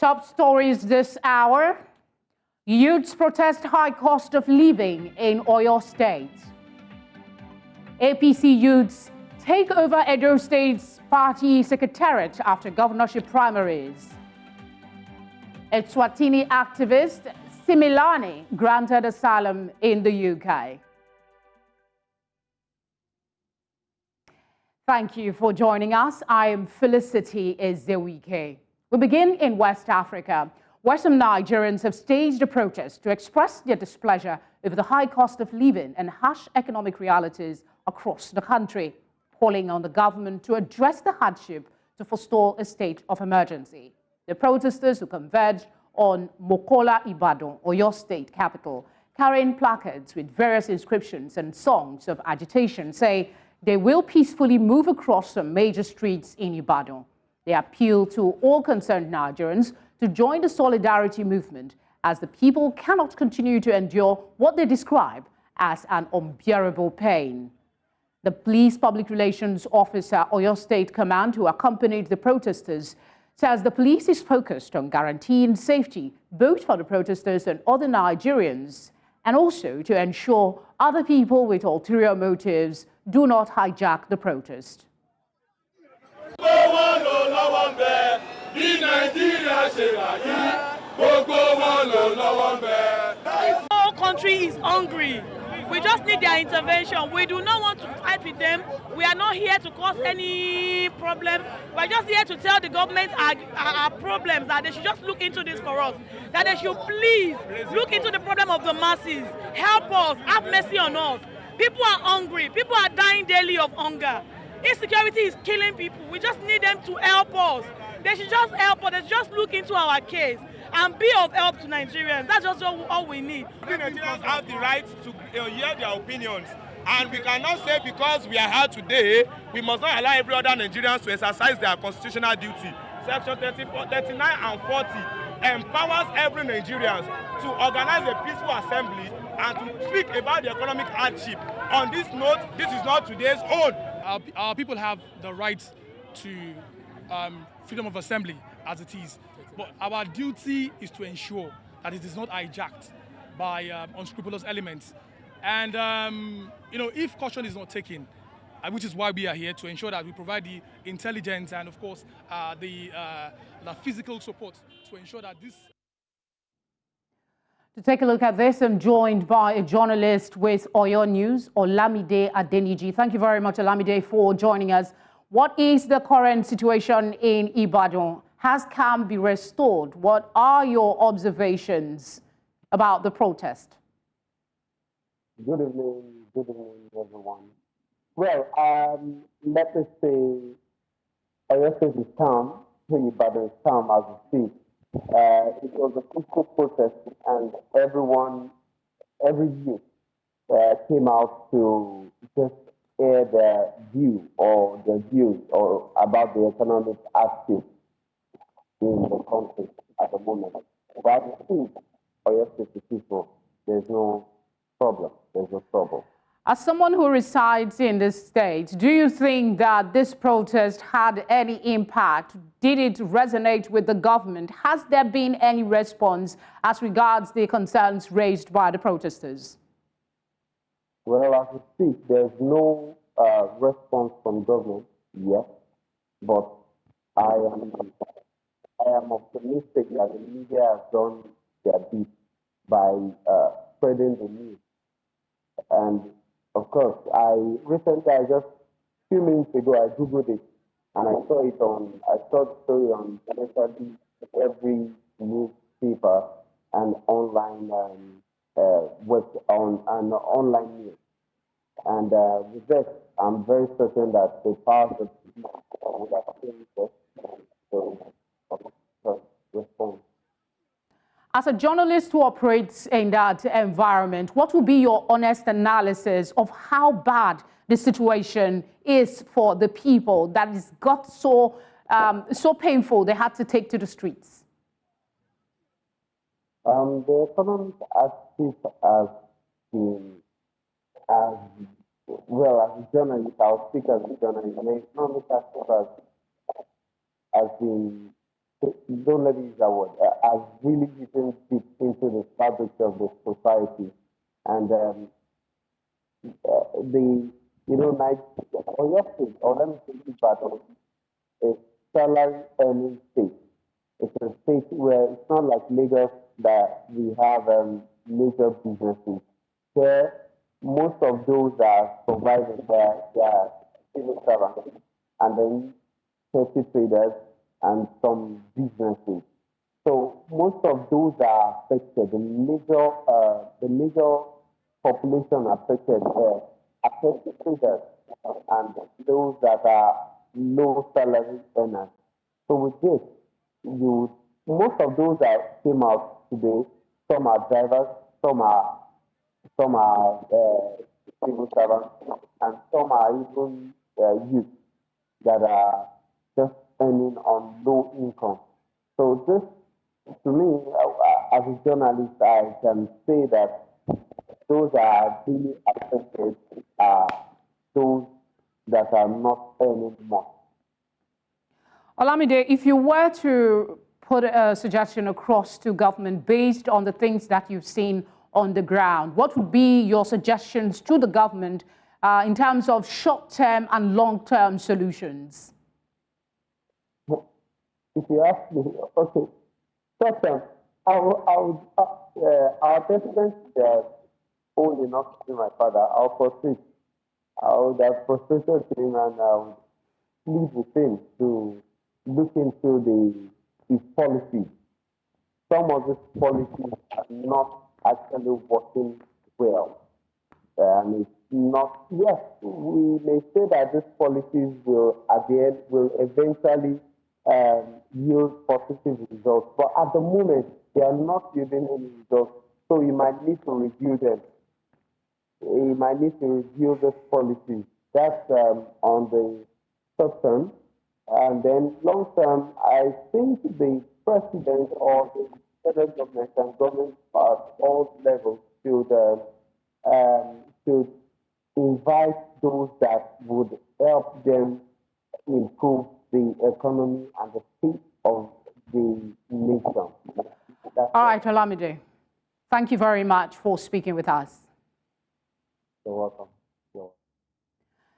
Top stories this hour. Youths protest high cost of living in Oyo State. APC youths take over Edo State's party secretariat after governorship primaries. Eswatini activist Similani granted asylum in the UK. Thank you for joining us. I am Felicity Ezewuike. We begin in West Africa, where some Nigerians have staged a protest to express their displeasure over the high cost of living and harsh economic realities across the country, calling on the government to address the hardship to forestall a state of emergency. The protesters, who converged on Mokola Ibadan, Oyo State capital, carrying placards with various inscriptions and songs of agitation, say they will peacefully move across some major streets in Ibadan. They appeal to all concerned Nigerians to join the solidarity movement, as the people cannot continue to endure what they describe as an unbearable pain. The police public relations officer, Oyo State Command, who accompanied the protesters, says the police is focused on guaranteeing safety both for the protesters and other Nigerians, and also to ensure other people with ulterior motives do not hijack the protest. The whole country is hungry. We just need their intervention. We do not want to fight with them. We are not here to cause any problem. We are just here to tell the government our problems, that they should just look into this for us. That they should please look into the problem of the masses. Help us. Have mercy on us. People are hungry. People are dying daily of hunger. Insecurity is killing people. We just need them to help us. They should just help us. They should just look into our case and be of help to Nigerians. That's just all we need. We Nigerians have the right to hear their opinions. And we cannot say because we are here today, we must not allow every other Nigerians to exercise their constitutional duty. Section 34, 39 and 40 empowers every Nigerian to organize a peaceful assembly and to speak about the economic hardship. On this note, this is not today's own. Our people have the right to freedom of assembly as it is. But our duty is to ensure that it is not hijacked by unscrupulous elements. And, if caution is not taken, which is why we are here, to ensure that we provide the intelligence and, of course, the physical support to ensure that this... To take a look at this, I'm joined by a journalist with Oyo News, Olamide Adeniji. Thank you very much, Olamide, for joining us. What is the current situation in Ibadan? Has calm been restored? What are your observations about the protest? Good evening, everyone. Well, let us say Oyo State is calm, Ibadan is calm as we speak. It was a peaceful protest, and every youth came out to just air their views about the economic aspect in the country at the moment. But I think Oyo State people, there's no problem. There's no trouble. As someone who resides in the state, do you think that this protest had any impact? Did it resonate with the government? Has there been any response as regards the concerns raised by the protesters? Well, as we speak, there's no response from government yet, but I am optimistic that the media has done their bit by spreading the news. And of course, just a few minutes ago, I Googled it, and I saw the story on virtually every newspaper and online online news. And with this, I'm very certain that the powers of the would have changed the response. As a journalist who operates in that environment, what will be your honest analysis of how bad the situation is for the people that has got so painful they had to take to the streets? The economic aspect has been, as a journalist, I'll speak as a journalist. The economic aspect has been don't let me use that word, has really eaten deep into the fabric of the society. And or let me say it back, a salary earning state. It's a state where it's not like Lagos that we have major businesses. Here, most of those are surviving there, they are civil servants, and then petty traders and some businesses. So most of those are affected. The major population affected are petty traders and those that are low salary earners. So with this, most of those that came out today, some are drivers, some are civil servants, and some are even youth that are just earning on low income. So this, to me, as a journalist, I can say that those are really affected are those that are not earning much. Olamide, if you were to put a suggestion across to government based on the things that you've seen on the ground, what would be your suggestions to the government in terms of short-term and long-term solutions? If you ask me, okay, short-term, our president is old enough to be my father. I'll proceed. I would have prostrated him and I would plead with him to look into his policies. Some of his policies are not actually working well. And it's not, yes, we may say that these policies will, at the end, will eventually yield positive results. But at the moment, they are not yielding any results. So you might need to review them. You might need to review this policy. That's on the short term. And then long term, I think the president or the federal government and government at all levels should invite those that would help them improve the economy and the state of the nation. All right, Olamide, thank you very much for speaking with us. You're welcome.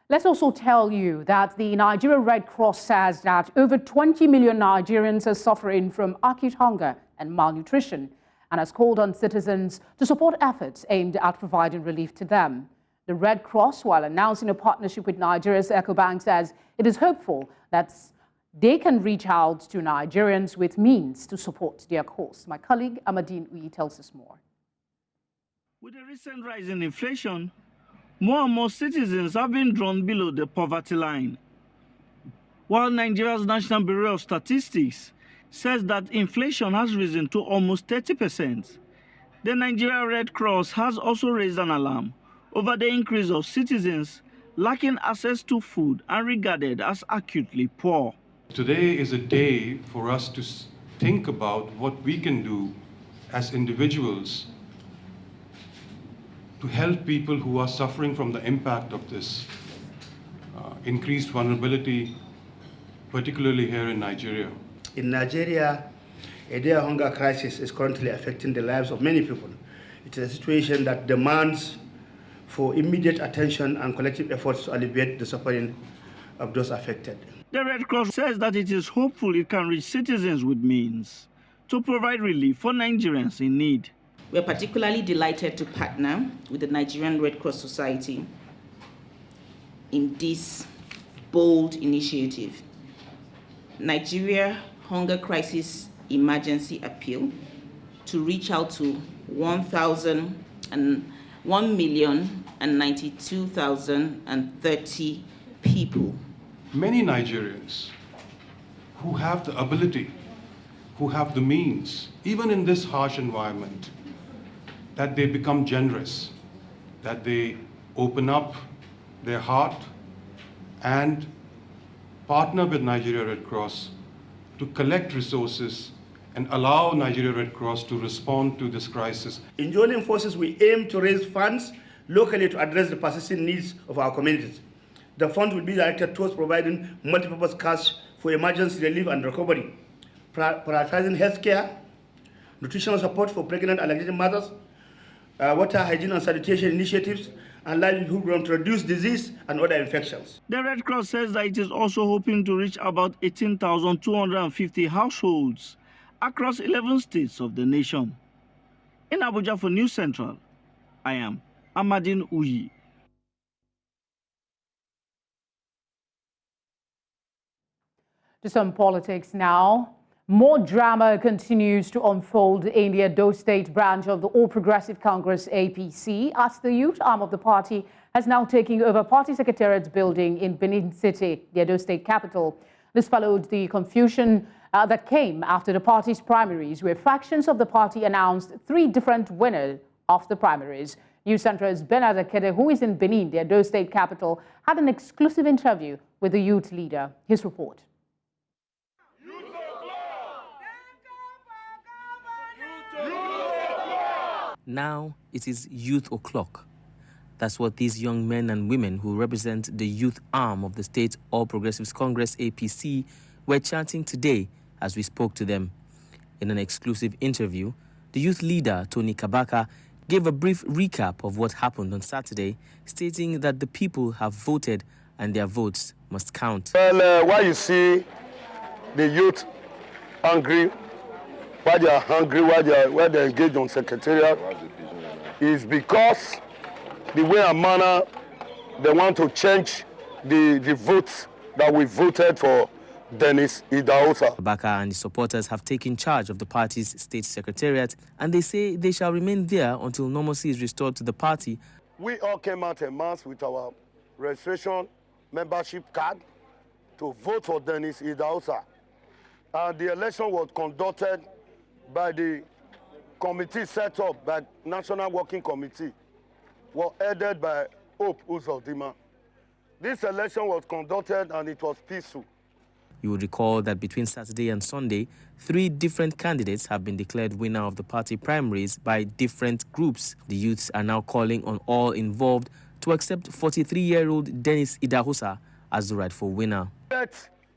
Let's also tell you that the Nigerian Red Cross says that over 20 million Nigerians are suffering from acute hunger and malnutrition and has called on citizens to support efforts aimed at providing relief to them. The Red Cross, while announcing a partnership with Nigeria's EcoBank, says it is hopeful that they can reach out to Nigerians with means to support their cause. My colleague Amadine Uyi tells us more. With the recent rise in inflation, more and more citizens have been drawn below the poverty line. While Nigeria's National Bureau of Statistics says that inflation has risen to almost 30%, the Nigerian Red Cross has also raised an alarm over the increase of citizens lacking access to food and regarded as acutely poor. Today is a day for us to think about what we can do as individuals to help people who are suffering from the impact of this increased vulnerability, particularly here in Nigeria. In Nigeria, a dire hunger crisis is currently affecting the lives of many people. It is a situation that demands for immediate attention and collective efforts to alleviate the suffering of those affected. The Red Cross says that it is hopeful it can reach citizens with means to provide relief for Nigerians in need. We're particularly delighted to partner with the Nigerian Red Cross Society in this bold initiative. Nigeria Hunger Crisis Emergency Appeal to reach out to 1,092,030 people. Many Nigerians who have the ability, who have the means, even in this harsh environment, that they become generous, that they open up their heart and partner with Nigeria Red Cross to collect resources and allow Nigeria Red Cross to respond to this crisis. In joining forces, we aim to raise funds locally to address the persistent needs of our communities. The funds will be directed towards providing multipurpose cash for emergency relief and recovery, prioritizing healthcare, nutritional support for pregnant and lactating mothers, water hygiene and sanitation initiatives, and livelihood program to reduce disease and other infections. The Red Cross says that it is also hoping to reach about 18,250 households across 11 states of the nation. In Abuja for News Central, I am Amadine Uyi. To some politics now. More drama continues to unfold in the Edo State branch of the All Progressive Congress APC as the youth arm of the party has now taken over party secretariat building in Benin City, the Edo State capital. This followed the confusion that came after the party's primaries, where factions of the party announced 3 different winners of the primaries. News Central's Bernard Akede, who is in Benin, the Edo State capital, had an exclusive interview with the youth leader. His report. Now it is Youth O'Clock. That's what these young men and women who represent the youth arm of the State All Progressives Congress APC were chanting today as we spoke to them. In an exclusive interview, the youth leader, Tony Kabaka, gave a brief recap of what happened on Saturday, stating that the people have voted and their votes must count. Well, why you see the youth angry, why they are hungry, why they engage on secretariat, is because the way and manner they want to change the votes that we voted for Dennis Idahosa. Kabaka and the supporters have taken charge of the party's state secretariat, and they say they shall remain there until normalcy is restored to the party. We all came out en masse with our registration membership card to vote for Dennis Idahosa. And the election was conducted by the committee set up by National Working Committee, was headed by Hope Uzodima. This election was conducted and it was peaceful. You would recall that between Saturday and Sunday, 3 different candidates have been declared winner of the party primaries by different groups. The youths are now calling on all involved to accept 43-year-old Dennis Idahosa as the rightful winner.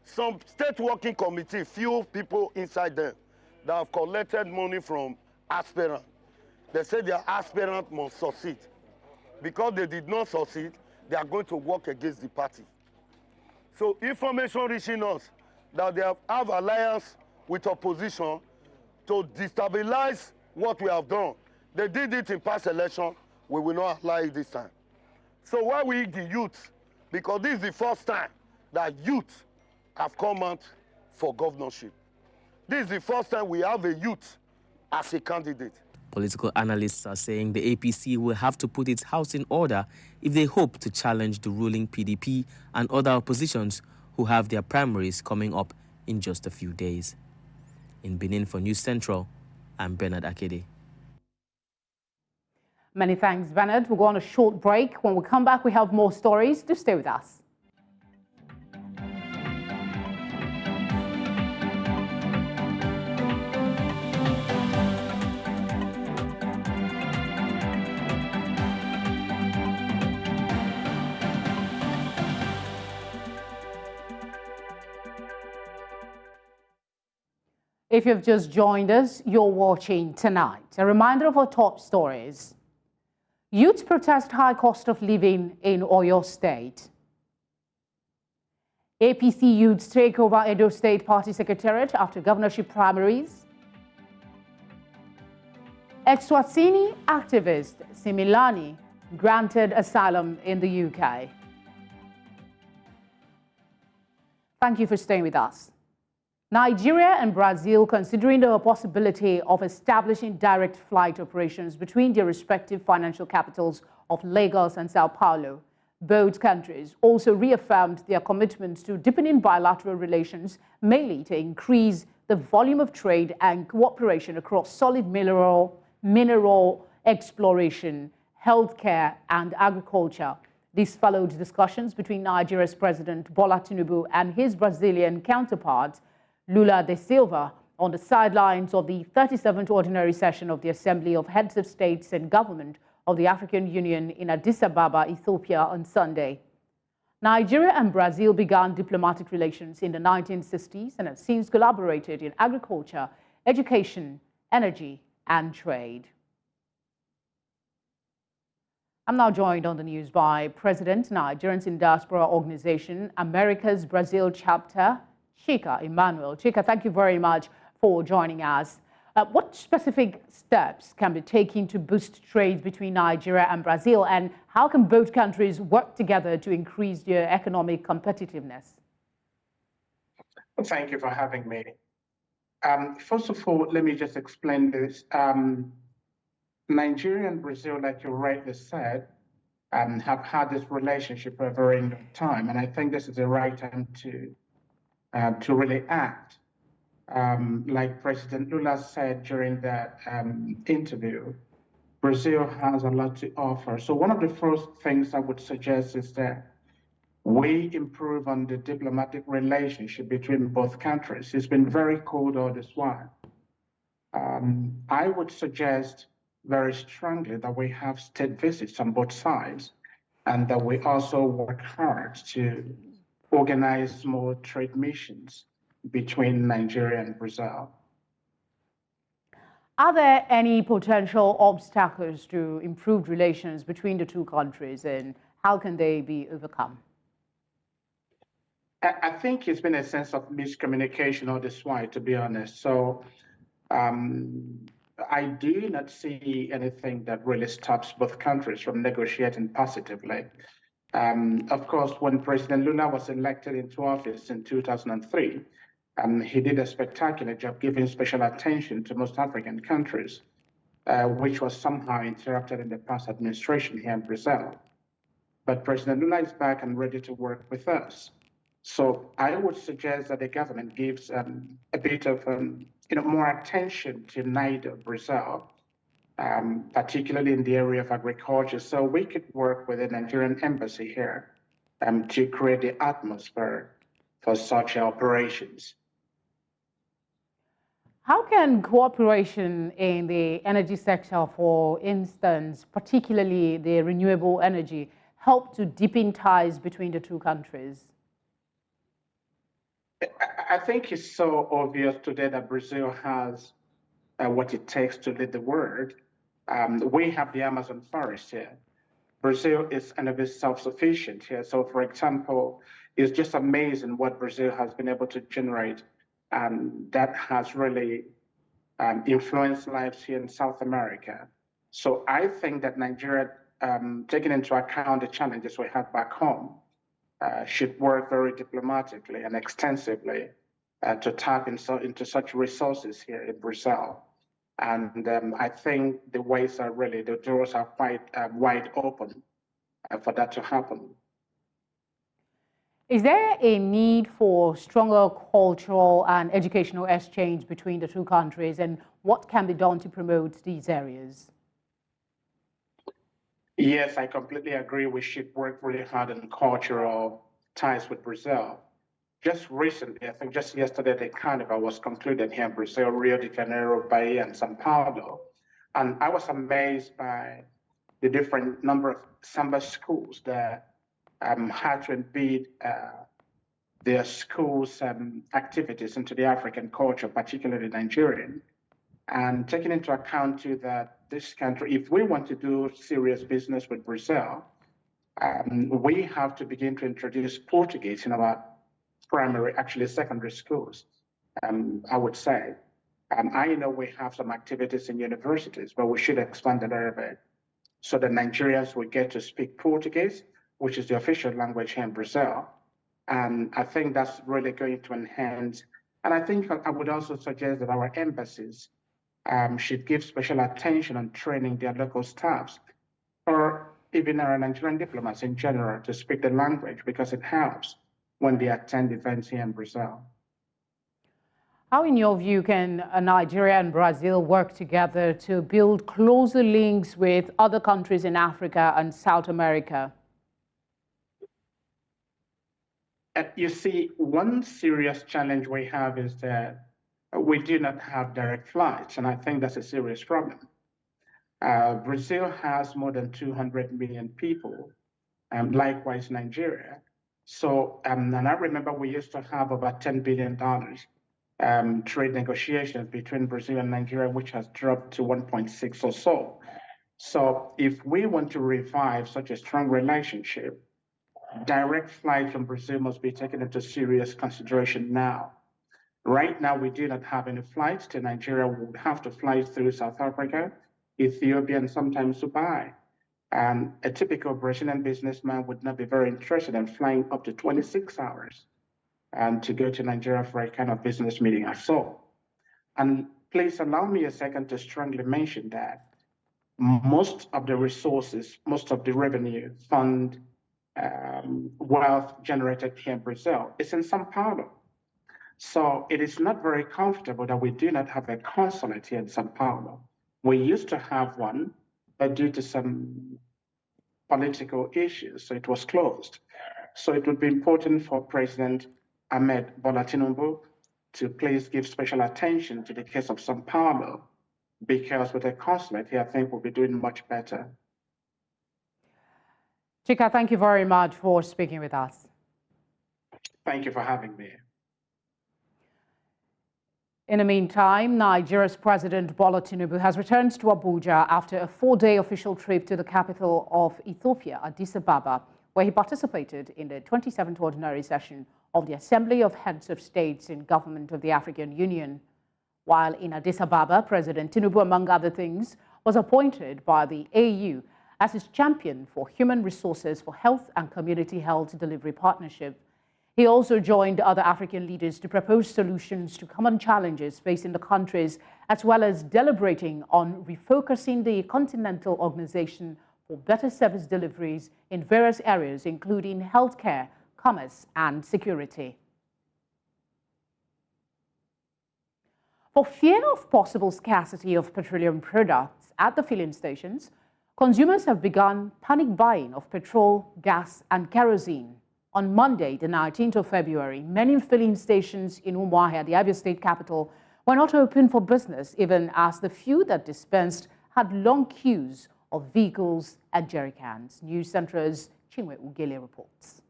Some state working committee, few people inside them that have collected money from aspirants. They say their aspirant must succeed. Because they did not succeed, they are going to work against the party. So information reaching us that they have alliance with opposition to destabilize what we have done. They did it in past election, we will not allow it this time. So why we the youth? Because this is the first time that youth have come out for governorship. This is the first time we have a youth as a candidate. Political analysts are saying the APC will have to put its house in order if they hope to challenge the ruling PDP and other oppositions who have their primaries coming up in just a few days. In Benin for News Central, I'm Bernard Akede. Many thanks, Bernard. We'll go on a short break. When we come back, we have more stories. Do stay with us. If you've just joined us, you're watching Tonight. A reminder of our top stories. Youths protest high cost of living in Oyo State. APC youths take over Edo State Party Secretariat after governorship primaries. Eswatini activist Similani granted asylum in the UK. Thank you for staying with us. Nigeria and Brazil considering the possibility of establishing direct flight operations between their respective financial capitals of Lagos and Sao Paulo. Both countries also reaffirmed their commitment to deepening bilateral relations, mainly to increase the volume of trade and cooperation across solid mineral exploration, healthcare, and agriculture. This followed discussions between Nigeria's President Bola Tinubu and his Brazilian counterpart, Lula da Silva, on the sidelines of the 37th Ordinary Session of the Assembly of Heads of States and Government of the African Union in Addis Ababa, Ethiopia on Sunday. Nigeria and Brazil began diplomatic relations in the 1960s and have since collaborated in agriculture, education, energy, and trade. I'm now joined on the news by President, Nigerians in Diaspora Organization, America's Brazil chapter, Chika Emmanuel. Chika, thank you very much for joining us. What specific steps can be taken to boost trade between Nigeria and Brazil, and how can both countries work together to increase their economic competitiveness? Thank you for having me. First of all, let me just explain this. Nigeria and Brazil, like you rightly said, have had this relationship for a very long time, and I think this is the right time to really act. Like President Lula said during that interview, Brazil has a lot to offer. So one of the first things I would suggest is that we improve on the diplomatic relationship between both countries. It's been very cold all this while. I would suggest very strongly that we have state visits on both sides, and that we also work hard to organize more trade missions between Nigeria and Brazil. Are there any potential obstacles to improved relations between the two countries, and how can they be overcome? I think it's been a sense of miscommunication all this while, to be honest. So I do not see anything that really stops both countries from negotiating positively. Of course, when President Lula was elected into office in 2003, he did a spectacular job giving special attention to most African countries, which was somehow interrupted in the past administration here in Brazil. But President Lula is back and ready to work with us. So I would suggest that the government gives a bit of more attention to neither Brazil, particularly in the area of agriculture. So we could work with the Nigerian embassy here to create the atmosphere for such operations. How can cooperation in the energy sector, for instance, particularly the renewable energy, help to deepen ties between the two countries? I think it's so obvious today that Brazil has what it takes to lead the world. We have the Amazon forest here. Brazil is kind of self-sufficient here. So, for example, it's just amazing what Brazil has been able to generate that has really influenced lives here in South America. So I think that Nigeria, taking into account the challenges we have back home, should work very diplomatically and extensively to tap into such resources here in Brazil. And I think the ways are really, the doors are quite wide open for that to happen. Is there a need for stronger cultural and educational exchange between the two countries, and what can be done to promote these areas? Yes, I completely agree. We should work really hard on cultural ties with Brazil. Just recently, I think just yesterday, the carnival was concluded here in Brazil, Rio de Janeiro, Bahia, and Sao Paulo. And I was amazed by the different number of samba schools that had to embed their schools' activities into the African culture, particularly Nigerian. And taking into account too that this country, if we want to do serious business with Brazil, we have to begin to introduce Portuguese in our primary, actually secondary schools, I would say. I know we have some activities in universities, but we should expand it a little bit so that Nigerians will get to speak Portuguese, which is the official language here in Brazil. And I think that's really going to enhance. And I think I would also suggest that our embassies should give special attention on training their local staffs, or even our Nigerian diplomats in general, to speak the language, because it helps when they attend events here in Brazil. How, in your view, can Nigeria and Brazil work together to build closer links with other countries in Africa and South America? You see, one serious challenge we have is that we do not have direct flights, and I think that's a serious problem. Brazil has more than 200 million people, likewise Nigeria, So, and I remember we used to have about $10 billion trade negotiations between Brazil and Nigeria, which has dropped to 1.6 or so. So if we want to revive such a strong relationship, direct flights from Brazil must be taken into serious consideration now. Right now, we do not have any flights to Nigeria. We would have to fly through South Africa, Ethiopia, and sometimes Dubai. And a typical Brazilian businessman would not be very interested in flying up to 26 hours and to go to Nigeria for a kind of business meeting or so. And please allow me a second to strongly mention that most of the resources, most of the revenue, fund, wealth generated here in Brazil is in Sao Paulo. So it is not very comfortable that we do not have a consulate here in Sao Paulo. We used to have one, but due to some political issues, so it was closed. So it would be important for President Bola Tinubu to please give special attention to the case of Sao Paulo, because with a consulate here, I think we'll be doing much better. Chica, thank you very much for speaking with us. Thank you for having me. In the meantime, Nigeria's President Bola Tinubu has returned to Abuja after a 4-day official trip to the capital of Ethiopia, Addis Ababa, where he participated in the 27th Ordinary Session of the Assembly of Heads of States in Government of the African Union. While in Addis Ababa, President Tinubu, among other things, was appointed by the AU as his champion for human resources for health and community health delivery partnership. He also joined other African leaders to propose solutions to common challenges facing the countries, as well as deliberating on refocusing the continental organization for better service deliveries in various areas, including healthcare, commerce, and security. For fear of possible scarcity of petroleum products at the filling stations, consumers have begun panic buying of petrol, gas, and kerosene. On Monday, the 19th of February, many filling stations in Umuahia, the Abia State capital, were not open for business, even as the few that dispensed had long queues of vehicles and jerrycans. News Centre's Ezewuike reports.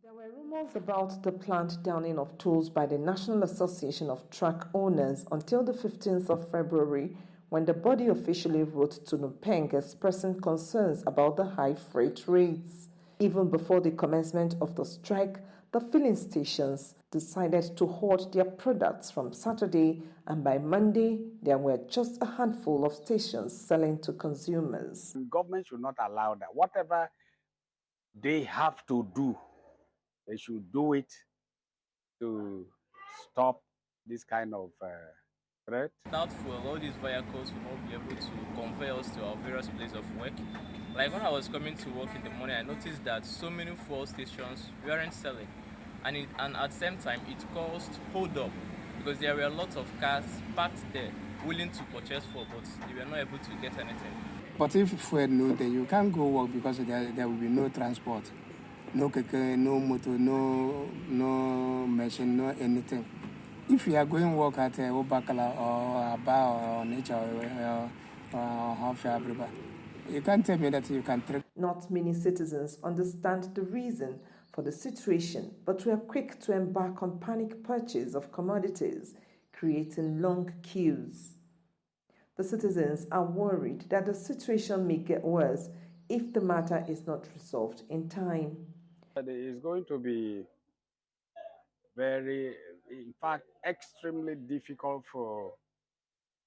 There were rumors about the planned downing of tolls by the National Association of Truck Owners until the 15th of February, when the body officially wrote to Nupeng expressing concerns about the high freight rates. Even before the commencement of the strike, the filling stations decided to hoard their products from Saturday, and by Monday, there were just a handful of stations selling to consumers. The government should not allow that. Whatever they have to do, they should do it to stop this kind of threat. Without fuel, all these vehicles will not be able to convey us to our various places of work. Like when I was coming to work in the morning, I noticed that so many fuel stations weren't selling. And at the same time, it caused hold up because there were a lot of cars parked there willing to purchase fuel, but they were not able to get anything. But if fuel no there, you can't go work because there will be no transport. No keke, no motor, no machine, no anything. If you are going to work at Obakala or Aba or Nature or Confer, you can't tell me that you can trek. Not many citizens understand the reason for the situation, but we are quick to embark on panic purchase of commodities, creating long queues. The citizens are worried that the situation may get worse if the matter is not resolved in time. It is going to be in fact, extremely difficult for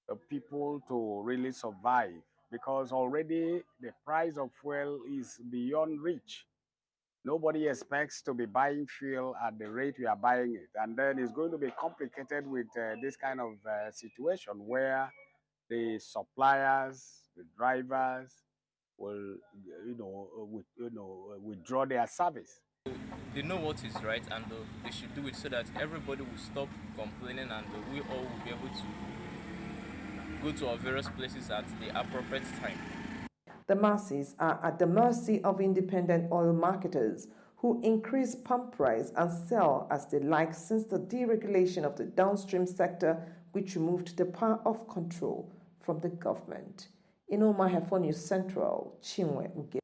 the people to really survive, because already the price of fuel is beyond reach. Nobody expects to be buying fuel at the rate we are buying it. And then it's going to be complicated with this kind of situation where the suppliers, the drivers will, withdraw their service. They know what is right, and they should do it so that everybody will stop complaining, and we all will be able to go to our various places at the appropriate time. The masses are at the mercy of independent oil marketers who increase pump price and sell as they like since the deregulation of the downstream sector, which removed the power of control from the government. In Umuahia for News Central, Ezewuike.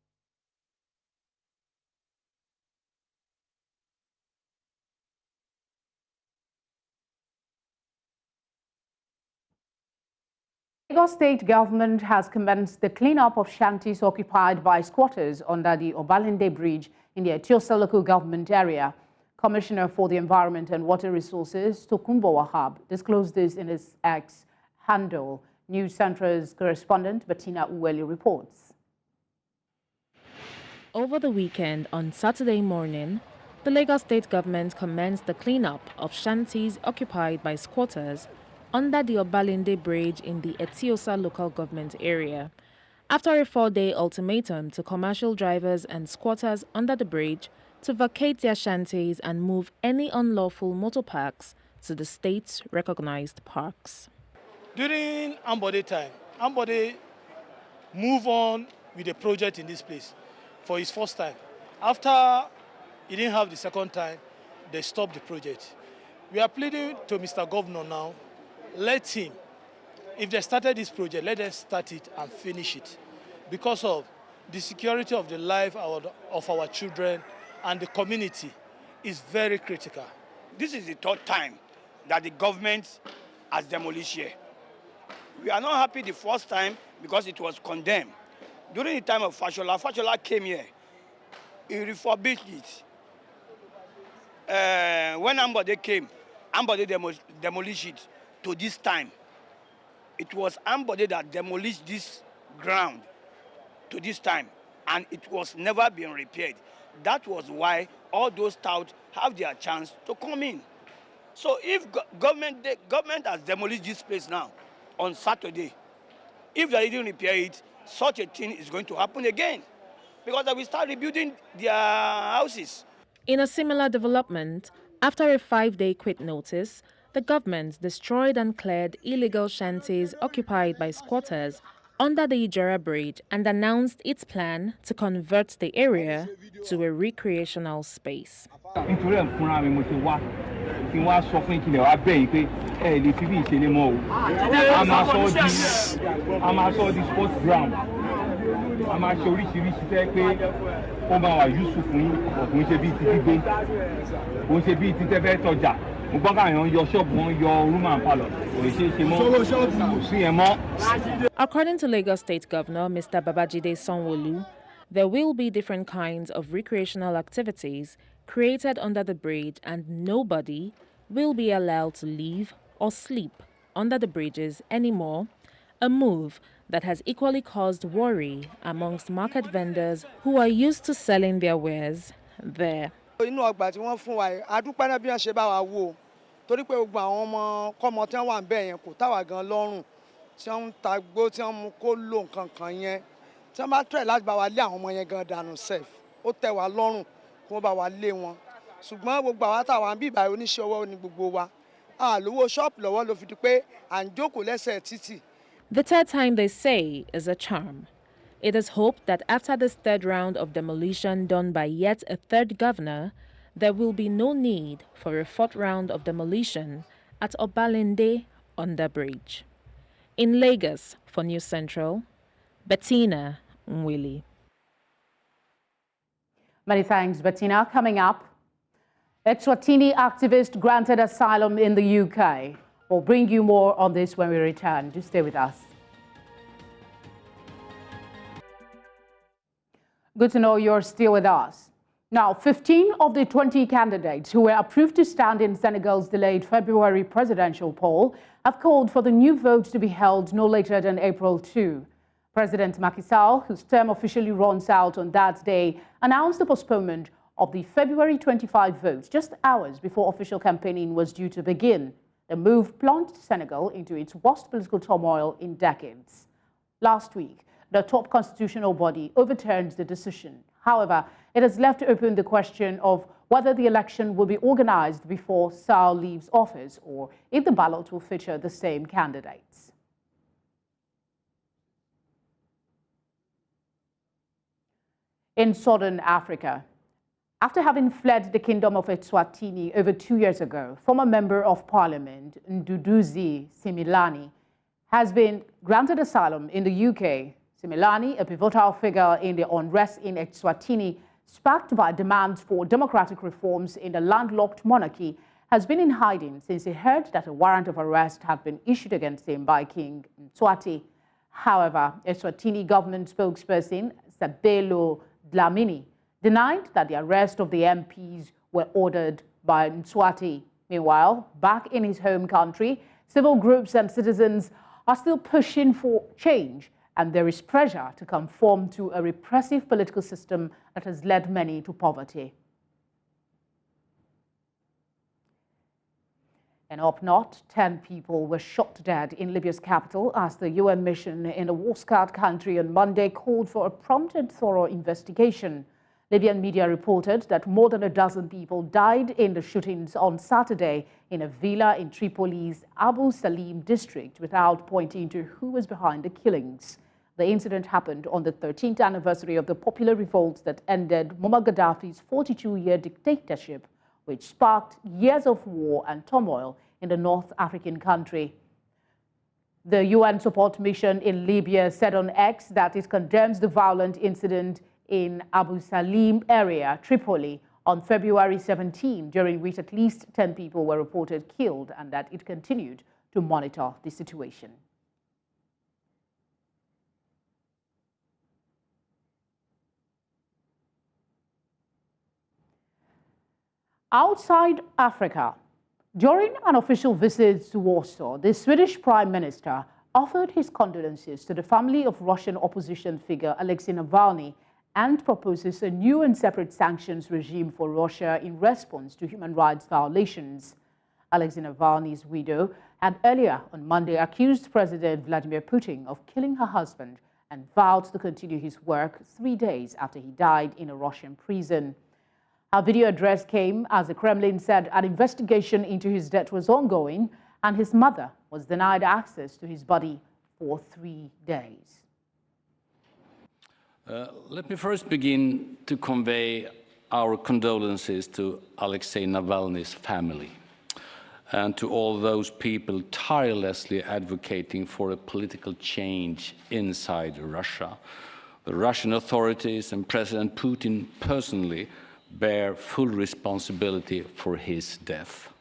Lagos state government has commenced the cleanup of shanties occupied by squatters under the Obalende Bridge in the Ethiopia local government area. Commissioner for the Environment and Water Resources, Tokunbo Wahab, disclosed this in his X handle. News Centre's correspondent Bettina Uweli reports. Over the weekend, on Saturday morning, the Lagos state government commenced the cleanup of shanties occupied by squatters under the Obalende Bridge in the Ethiopia local government area, after a 4-day ultimatum to commercial drivers and squatters under the bridge to vacate their shanties and move any unlawful motor parks to the state's recognized parks. During Ambode time, Ambode moved on with the project in this place for his first time. After he didn't have the second time, they stopped the project. We are pleading to Mr. Governor now, let him, if they started this project, let them start it and finish it, because of the security of the life of our children and the community is very critical. This is the third time that the government has demolished here. We are not happy the first time because it was condemned. During the time of Fashola, Fashola came here. He refurbished it. When Ambode came, Ambode demolished it. To this time, it was Ambode that demolished this ground to this time, and it was never been repaired. That was why all those touts have their chance to come in. So if the government has demolished this place now on Saturday, if they didn't repair it, such a thing is going to happen again, because they will start rebuilding their houses. In a similar development, after a 5-day quit notice, the government destroyed and cleared illegal shanties occupied by squatters under the Ijera Bridge and announced its plan to convert the area to a recreational space. According to Lagos State Governor Mr. Babajide Sanwo-Olu, there will be different kinds of recreational activities created under the bridge, and nobody will be allowed to live or sleep under the bridges anymore, a move that has equally caused worry amongst market vendors who are used to selling their wares there. Inú ọgbà tí wọ́n fún wa yìí, a dúpẹ́ náà bí wọ́n ṣe bá wa wò, torí pé gbogbo àwọn ọmọ kọ́mọ tí wọ́n wà níbẹ̀ yẹn kò tá wa gan lọ́rùn, tí wọ́n ń ta gbó, tí wọ́n mú kó lò nǹkan kan yẹn, tí wọ́n bá tẹ̀ láti bá wa lé àwọn ọmọ yẹn gan dànù sef, ó tẹ́ wa lọ́rùn kí wọ́n bá wa lé wọn. Ṣùgbọ́n gbogbo àwa táwa ń bí ìbàyẹ̀ oníṣẹ́ ọwọ́ ni gbogbo wa, a lówó ṣọ́ọ̀pù lọ́wọ́ ló fi di pé à ń jókòó lẹ́sẹ̀ títì. The third time, they say, is a charm. It is hoped that after this third round of demolition done by yet a third governor, there will be no need for a fourth round of demolition at Obalende Underbridge. In Lagos, for News Central, Bettina Uweli. Many thanks, Bettina. Coming up, Eswatini activist granted asylum in the UK. We'll bring you more on this when we return. Do stay with us. Good to know you're still with us. Now, 15 of the 20 candidates who were approved to stand in Senegal's delayed February presidential poll have called for the new vote to be held no later than April 2. President Macky Sall, whose term officially runs out on that day, announced the postponement of the February 25 vote just hours before official campaigning was due to begin. The move plunged Senegal into its worst political turmoil in decades. Last week, the top constitutional body overturned the decision. However, it has left open the question of whether the election will be organized before Sall leaves office or if the ballot will feature the same candidates. In southern Africa, after having fled the kingdom of Eswatini over 2 years ago, former member of parliament Nzi Simani has been granted asylum in the UK. Similani, a pivotal figure in the unrest in Eswatini, sparked by demands for democratic reforms in the landlocked monarchy, has been in hiding since he heard that a warrant of arrest had been issued against him by King Mswati. However, a Swatini government spokesperson, Sabelo Dlamini, denied that the arrest of the MPs were ordered by Mswati. Meanwhile, back in his home country, civil groups and citizens are still pushing for change, and there is pressure to conform to a repressive political system that has led many to poverty. And up north, 10 people were shot dead in Libya's capital as the UN mission in the war-scarred country on Monday called for a prompt and thorough investigation. Libyan media reported that more than a dozen people died in the shootings on Saturday in a villa in Tripoli's Abu Salim district without pointing to who was behind the killings. The incident happened on the 13th anniversary of the popular revolt that ended Muammar Gaddafi's 42-year dictatorship, which sparked years of war and turmoil in the North African country. The UN support mission in Libya said on X that it condemns the violent incident in Abu Salim area, Tripoli, on February 17, during which at least 10 people were reported killed, and that it continued to monitor the situation. Outside Africa, during an official visit to Warsaw, the Swedish Prime Minister offered his condolences to the family of Russian opposition figure Alexei Navalny and proposes a new and separate sanctions regime for Russia in response to human rights violations. Alexei Navalny's widow had earlier on Monday accused President Vladimir Putin of killing her husband and vowed to continue his work 3 days after he died in a Russian prison. Her video address came as the Kremlin said an investigation into his death was ongoing and his mother was denied access to his body for 3 days. Let me first begin to convey our condolences to Alexei Navalny's family and to all those people tirelessly advocating for a political change inside Russia. The Russian authorities and President Putin personally bear full responsibility for his death.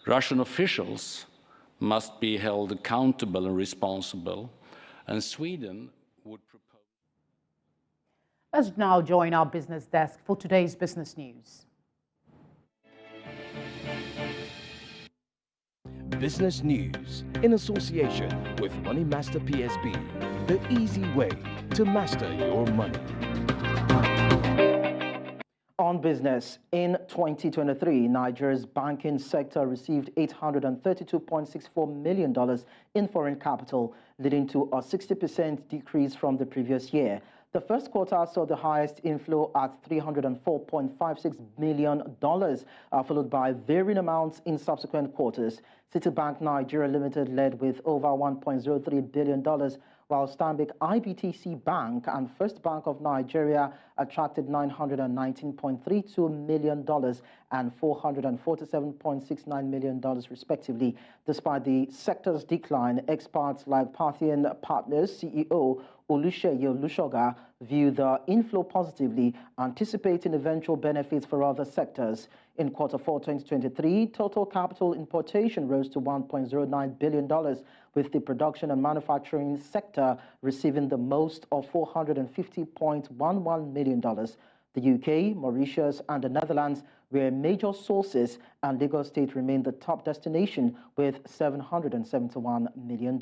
Russian officials must be held accountable and responsible, and Sweden would propose... Let's now join our business desk for today's business news. Business news in association with Money Master PSB, the easy way to master your money. On business, in 2023, Nigeria's banking sector received $832.64 million in foreign capital, leading to a 60% decrease from the previous year. The first quarter saw the highest inflow at $304.56 million, followed by varying amounts in subsequent quarters. Citibank Nigeria Limited led with over $1.03 billion, while Stanbic IBTC Bank and First Bank of Nigeria attracted $919.32 million and $447.69 million, respectively. Despite the sector's decline, experts like Parthian Partners CEO Oluseyi Olusoga view the inflow positively, anticipating eventual benefits for other sectors. In Q4 2023, total capital importation rose to $1.09 billion, with the production and manufacturing sector receiving the most of $450.11 million. The UK, Mauritius, and the Netherlands were major sources, and Lagos State remained the top destination with $771 million.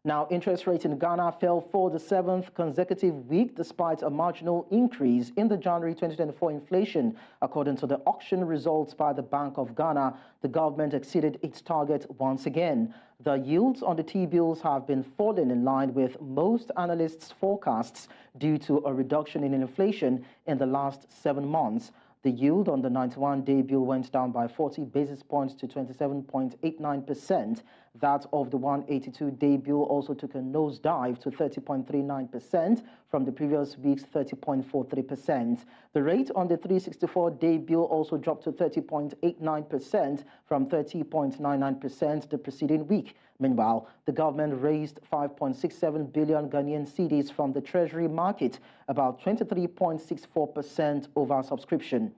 Now, interest rates in Ghana fell for the 7th consecutive week despite a marginal increase in the January 2024 inflation. According to the auction results by the Bank of Ghana, the government exceeded its target once again. The yields on the T-bills have been falling in line with most analysts' forecasts due to a reduction in inflation in the last 7 months. The yield on the 91-day bill went down by 40 basis points to 27.89%. That of the 182-day bill also took a nosedive to 30.39% from the previous week's 30.43%. The rate on the 364-day bill also dropped to 30.89% from 30.99% the preceding week. Meanwhile, the government raised 5.67 billion Ghanaian cedis from the Treasury market, about 23.64% over subscription.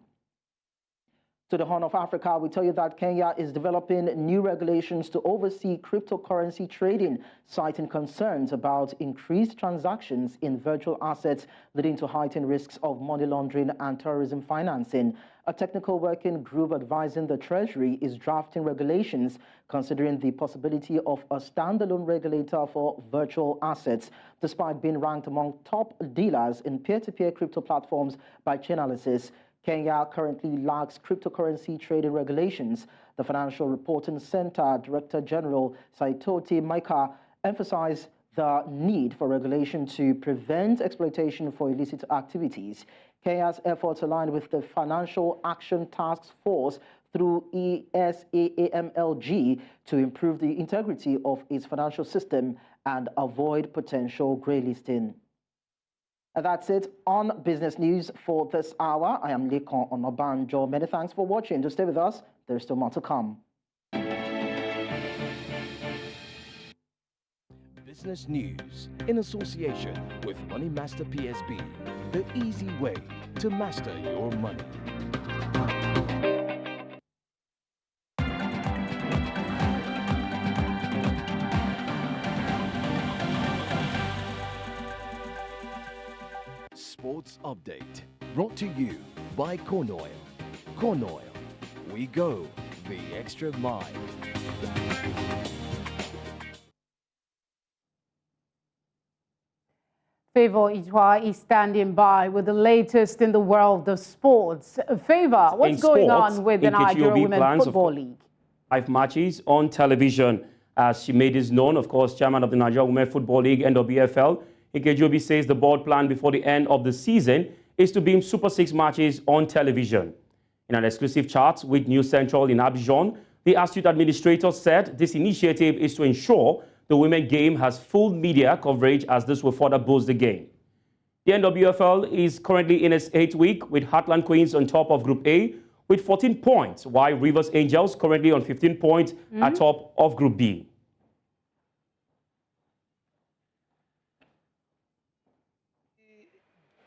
To the Horn of Africa, we tell you that Kenya is developing new regulations to oversee cryptocurrency trading, citing concerns about increased transactions in virtual assets, leading to heightened risks of money laundering and terrorism financing. A technical working group advising the Treasury is drafting regulations considering the possibility of a standalone regulator for virtual assets, despite being ranked among top dealers in peer-to-peer crypto platforms by Chainalysis. Kenya currently lacks cryptocurrency trading regulations. The Financial Reporting Center Director General Saitoti Maika emphasized the need for regulation to prevent exploitation for illicit activities. Kenya's efforts align with the Financial Action Task Force through ESAAMLG to improve the integrity of its financial system and avoid potential grey listing. And that's it on Business News for this hour. I am Lekon Onobanjo. Many thanks for watching. Do stay with us. There's still more to come. Business News in association with Money Master PSB, the easy way to master your money. Sports Update, brought to you by Corn Oil. Corn Oil, we go the extra mile. Favor Ijwa is standing by with the latest in the world of sports. Favor, what's going on with the Nigerian Women's Football League? 5 matches on television. As she made this known, of course, chairman of the Nigerian Women's Football League, NWFL, Ikejobi says the board plan before the end of the season is to beam Super 6 matches on television. In an exclusive chat with News Central in Abidjan, the astute administrator said this initiative is to ensure the women's game has full media coverage, as this will further boost the game. The NWFL is currently in its 8th week with Heartland Queens on top of Group A with 14 points, while Rivers Angels currently on 15 points at top of Group B.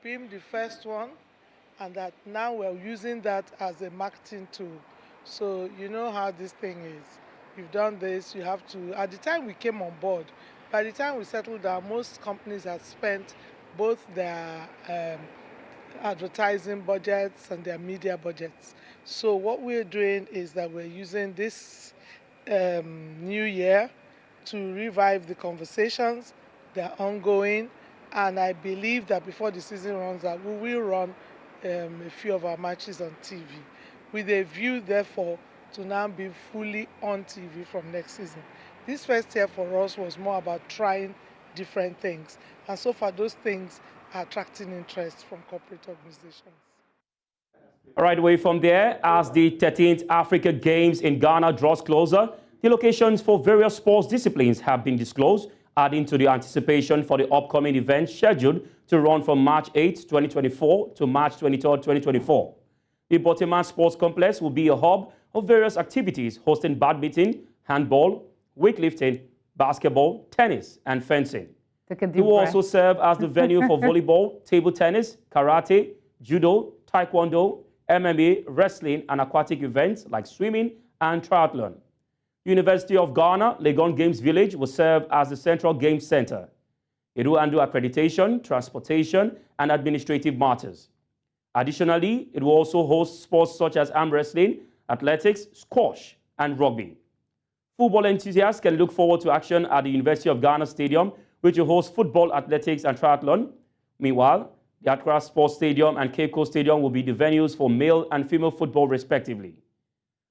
Beam the first one, and that now we're using that as a marketing tool. So you know how this thing is. You've done this, you have to, at the time we came on board, by the time we settled down, most companies had spent both their advertising budgets and their media budgets. So what we're doing is that we're using this new year to revive the conversations. They're ongoing, and I believe that before the season runs out, we will run a few of our matches on TV, with a view, therefore, to now be fully on TV from next season. This first year for us was more about trying different things, and so far those things are attracting interest from corporate organizations. All right, away from there, as the 13th Africa Games in Ghana draws closer, the locations for various sports disciplines have been disclosed, adding to the anticipation for the upcoming event scheduled to run from March 8, 2024 to March 23, 2024. The Boteman Sports Complex will be a hub of various activities hosting badminton, handball, weightlifting, basketball, tennis, and fencing. It will also serve as the venue for volleyball, table tennis, karate, judo, taekwondo, MMA, wrestling, and aquatic events like swimming and triathlon. University of Ghana, Legon Games Village will serve as the central games center. It will handle accreditation, transportation, and administrative matters. Additionally, it will also host sports such as arm wrestling, athletics, squash, and rugby. Football enthusiasts can look forward to action at the University of Ghana Stadium, which will host football, athletics, and triathlon. Meanwhile, the Accra Sports Stadium and Cape Coast Stadium will be the venues for male and female football, respectively.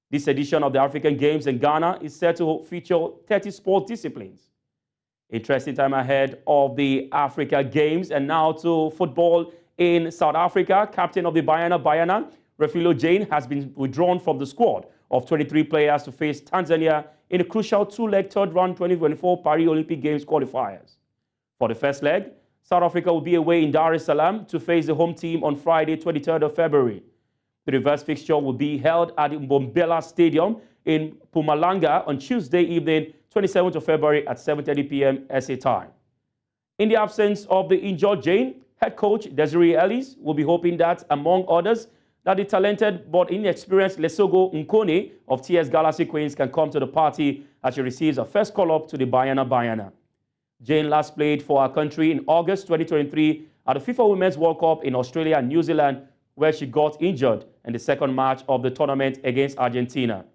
This edition of the African Games in Ghana is set to feature 30 sports disciplines. Interesting time ahead of the Africa Games, and now to football in South Africa. Captain of the Bayana, Refilo Jane, has been withdrawn from the squad of 23 players to face Tanzania in a crucial 2-leg third-round 2024 Paris Olympic Games qualifiers. For the first leg, South Africa will be away in Dar es Salaam to face the home team on Friday, 23rd of February. The reverse fixture will be held at the Mbombela Stadium in Mpumalanga on Tuesday evening, 27th of February at 7:30 p.m. SA time. In the absence of the injured Jane, head coach Desiree Ellis will be hoping that, among others, that the talented but inexperienced Lesogo Nkone of TS Galaxy Queens can come to the party as she receives her first call-up to the Bayana. Jane last played for her country in August 2023 at the FIFA Women's World Cup in Australia and New Zealand, where she got injured in the second match of the tournament against Argentina.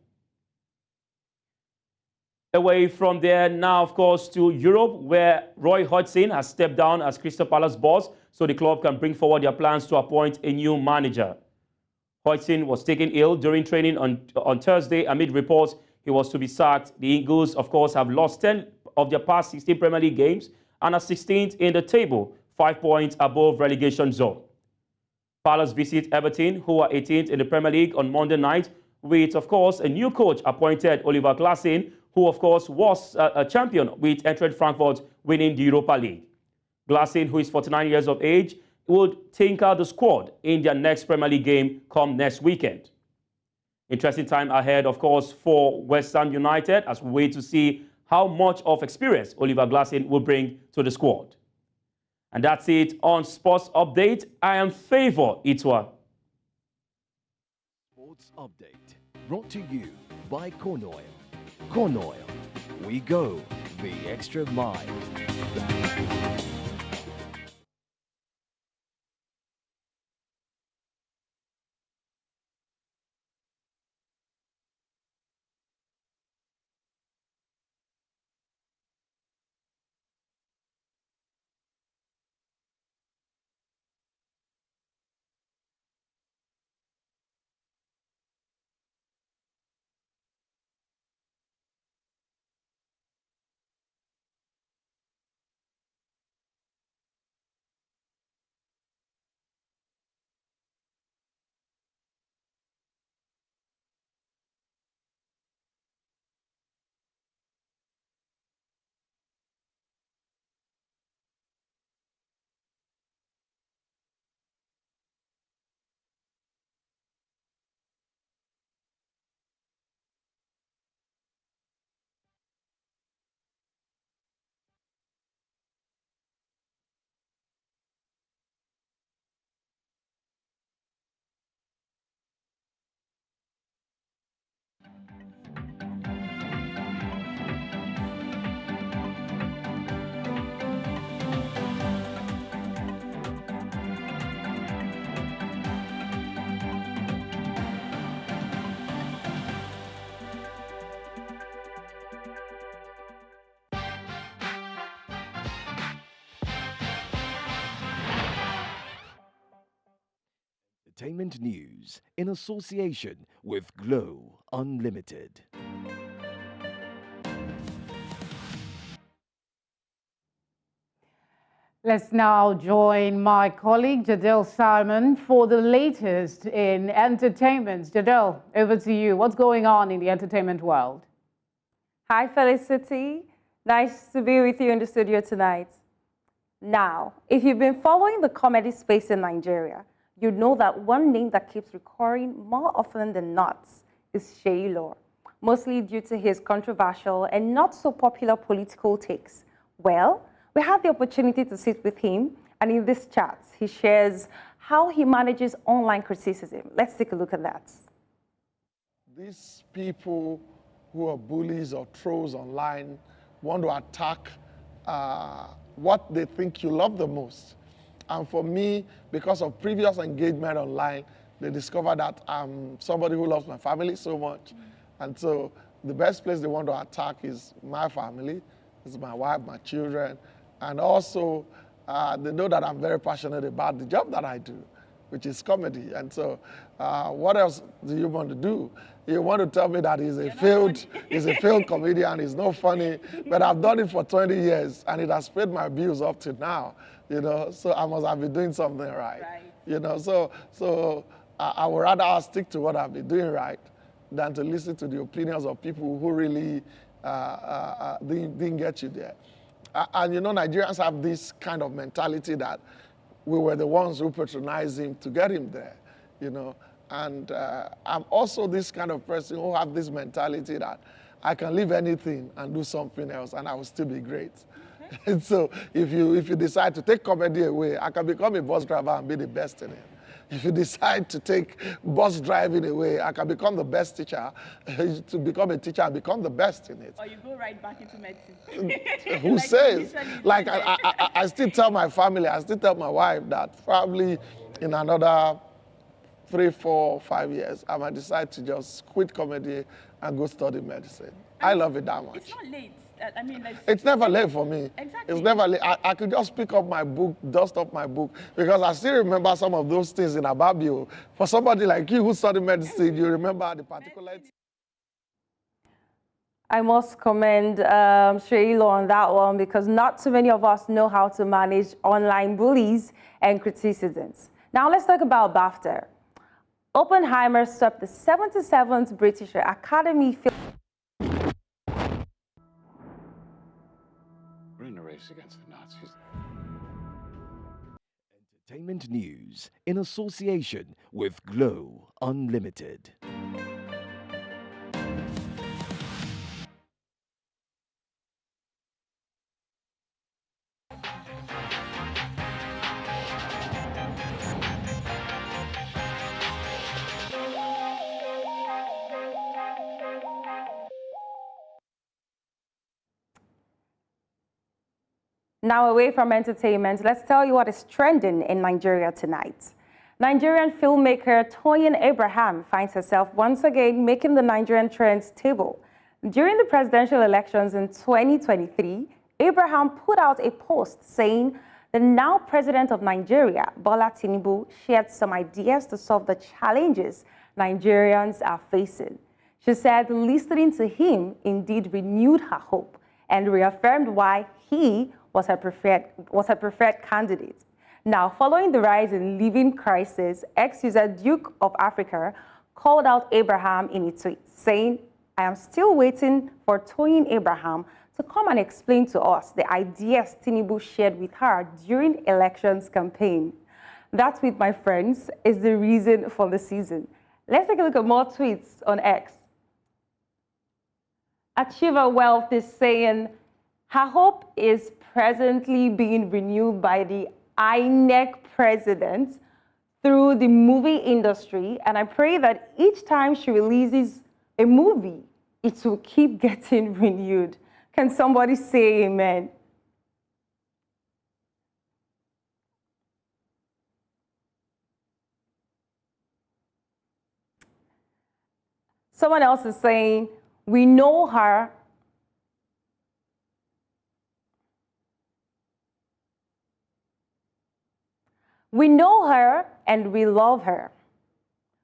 Away from there now, of course, to Europe, where Roy Hodgson has stepped down as Crystal Palace boss so the club can bring forward their plans to appoint a new manager. Hodgson was taken ill during training on Thursday amid reports he was to be sacked. The Eagles, of course, have lost 10 of their past 16 Premier League games and are 16th in the table, 5 points above relegation zone. Palace visit Everton, who are 18th in the Premier League on Monday night, with, of course, a new coach appointed, Oliver Glasson, who, of course, was a champion with Eintracht Frankfurt winning the Europa League. Glasson, who is 49 years of age, would tinker the squad in their next Premier League game come next weekend. Interesting time ahead, of course, for West Ham United as we wait to see how much of experience Oliver Glasson will bring to the squad. And that's it on Sports Update. I am Favor Itwa. Sports Update brought to you by Corn Oil. Corn Oil, we go the extra mile. Entertainment news in association with Glow Unlimited. Let's now join my colleague Jadel Simon for the latest in entertainment. Jadel, over to you. What's going on in the entertainment world? Hi, Felicity. Nice to be with you in the studio tonight. Now, if you've been following the comedy space in Nigeria, you know that one name that keeps recurring more often than not is Sheyi, mostly due to his controversial and not so popular political takes. Well, we had the opportunity to sit with him, and in this chat, he shares how he manages online criticism. Let's take a look at that. These people who are bullies or trolls online want to attack what they think you love the most. And for me, because of previous engagement online, they discovered that I'm somebody who loves my family so much. And so the best place they want to attack is my family, is my wife, my children. And also, they know that I'm very passionate about the job that I do, which is comedy. And so what else do you want to do? You want to tell me that he's a failed comedian, he's not funny, but I've done it for 20 years and it has paid my bills up to now, you know, so I must have been doing something right. You know, so I would rather stick to what I've been doing right than to listen to the opinions of people who really didn't get you there. And you know, Nigerians have this kind of mentality that we were the ones who patronized him to get him there, you know. And I'm also this kind of person who have this mentality that I can leave anything and do something else and I will still be great. Okay. And so if you decide to take comedy away, I can become a bus driver and be the best in it. If you decide to take bus driving away, I can become the best teacher. To become a teacher, I become the best in it. Or you go right back into medicine. Who like says? Like I still tell my family, I still tell my wife that probably in another 3, 4, 5 years, I might decide to just quit comedy and go study medicine. I love it that much. It's not late. I mean, like, it's never late for me. Exactly. It's never late. I could just pick up my book, dust off my book, because I still remember some of those things in Ababa. For somebody like you who studied medicine, you remember the particulars. I must commend Sheilo on that one, because not too many of us know how to manage online bullies and criticisms. Now let's talk about BAFTA. Oppenheimer swept the 77th British Academy Film. We're in a race against the Nazis. Entertainment news in association with Glow Unlimited. Now away from entertainment, let's tell you what is trending in Nigeria tonight. Nigerian filmmaker Toyin Abraham finds herself once again making the Nigerian trends table. During the presidential elections in 2023, Abraham put out a post saying the now president of Nigeria, Bola Tinubu, shared some ideas to solve the challenges Nigerians are facing. She said listening to him indeed renewed her hope and reaffirmed why he was her preferred candidate. Now, following the rise in living crisis, ex-user Duke of Africa called out Abraham in a tweet, saying, "I am still waiting for Toyin Abraham to come and explain to us the ideas Tinubu shared with her during elections campaign." That tweet, my friends, is the reason for the season. Let's take a look at more tweets on X. Achiever Wealth is saying, her hope is presently being renewed by the INEC president through the movie industry, and I pray that each time she releases a movie, it will keep getting renewed. Can somebody say amen? Someone else is saying, we know her. We know her and we love her.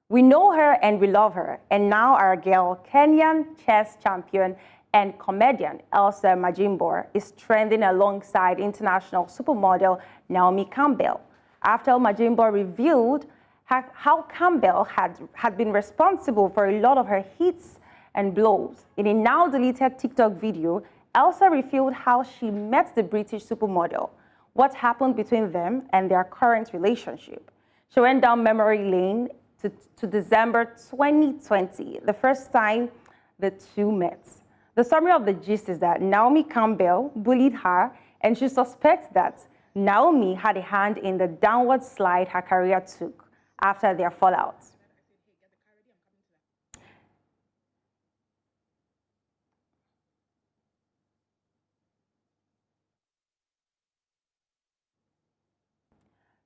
We know her and we love her. And now our girl, Kenyan chess champion and comedian Elsa Majimbo, is trending alongside international supermodel Naomi Campbell, after Majimbo revealed how Campbell had been responsible for a lot of her hits and blows. In a now deleted TikTok video, Elsa revealed how she met the British supermodel, what happened between them, and their current relationship. She went down memory lane to December 2020, the first time the two met. The summary of the gist is that Naomi Campbell bullied her, and she suspects that Naomi had a hand in the downward slide her career took after their fallout.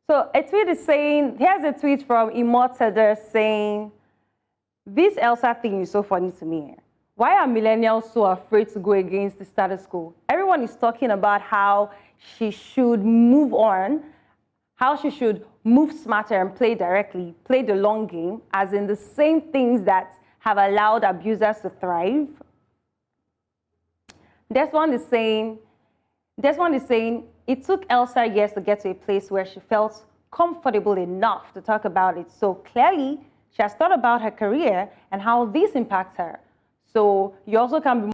So a tweet is saying, here's a tweet from Immortador saying, this Elsa thing is so funny to me. Why are millennials so afraid to go against the status quo? Everyone is talking about how she should move on, how she should move smarter and play directly, play the long game, as in the same things that have allowed abusers to thrive. This one is saying, it took Elsa years to get to a place where she felt comfortable enough to talk about it. So clearly, she has thought about her career and how this impacts her. So you also can be